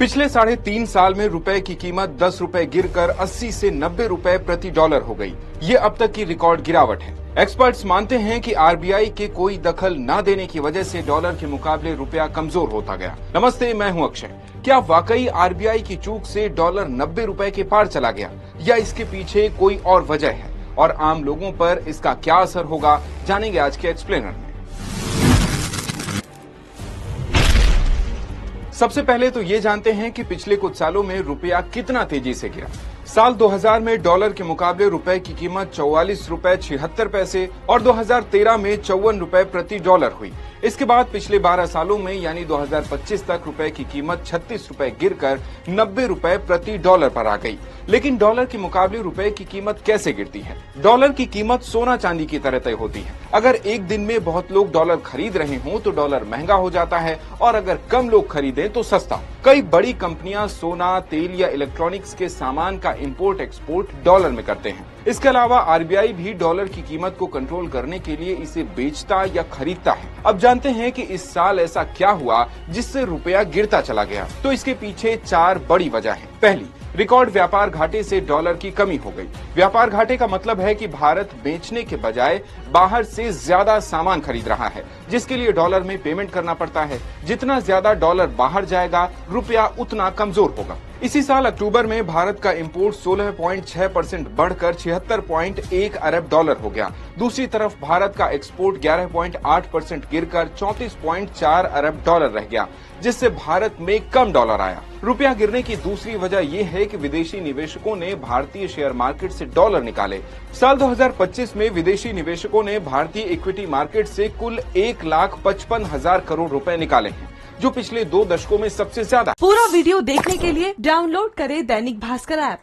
पिछले 3.5 साल में रुपए की कीमत 10 रुपए गिरकर 80 से 90 रुपए प्रति डॉलर हो गई। ये अब तक की रिकॉर्ड गिरावट है। एक्सपर्ट्स मानते हैं कि आरबीआई के कोई दखल न देने की वजह से डॉलर के मुकाबले रुपया कमजोर होता गया। नमस्ते, मैं हूं अक्षय। क्या वाकई आरबीआई की चूक से डॉलर 90 रुपए के पार चला गया या इसके पीछे कोई और वजह है और आम लोगों पर इसका क्या असर होगा, जानेंगे आज के एक्सप्लेनर में। सबसे पहले तो ये जानते हैं कि पिछले कुछ सालों में रुपया कितना तेजी से गिरा। साल 2000 में डॉलर के मुकाबले रुपए की कीमत 44 रुपए 76 पैसे और 2013 में 54 रुपए प्रति डॉलर हुई। इसके बाद पिछले 12 सालों में यानी 2025 तक रुपए की कीमत 36 रुपए गिरकर 90 रुपए प्रति डॉलर पर आ गई। लेकिन डॉलर के मुकाबले रुपए की कीमत कैसे गिरती है? डॉलर की कीमत सोना चांदी की तरह तय होती है। अगर एक दिन में बहुत लोग डॉलर खरीद रहे हों तो डॉलर महंगा हो जाता है और अगर कम लोग खरीदें तो सस्ता। कई बड़ी कंपनियां सोना, तेल या इलेक्ट्रॉनिक्स के सामान का इंपोर्ट एक्सपोर्ट डॉलर में करते हैं। इसके अलावा आरबीआई भी डॉलर की कीमत को कंट्रोल करने के लिए इसे बेचता या खरीदता है। अब जानते हैं कि इस साल ऐसा क्या हुआ जिससे रुपया गिरता चला गया। तो इसके पीछे 4 बड़ी वजह है। पहली, रिकॉर्ड व्यापार घाटे से डॉलर की कमी हो गई। व्यापार घाटे का मतलब है कि भारत बेचने के बजाय बाहर से ज्यादा सामान खरीद रहा है, जिसके लिए डॉलर में पेमेंट करना पड़ता है। जितना ज्यादा डॉलर बाहर जाएगा, रुपया उतना कमजोर होगा। इसी साल अक्टूबर में भारत का इंपोर्ट 16.6% बढ़कर 76.1 अरब डॉलर हो गया। दूसरी तरफ भारत का एक्सपोर्ट 11.8% गिरकर 34.4 अरब डॉलर रह गया, जिससे भारत में कम डॉलर आया। रुपया गिरने की दूसरी वजह यह है कि विदेशी निवेशकों ने भारतीय शेयर मार्केट से डॉलर निकाले। साल 2025 में विदेशी निवेशकों ने भारतीय इक्विटी मार्केट से कुल 1,55,000 करोड़ रुपए निकाले हैं, जो पिछले 2 दशकों में सबसे ज्यादा। पूरा वीडियो देखने के लिए डाउनलोड करें दैनिक भास्कर ऐप।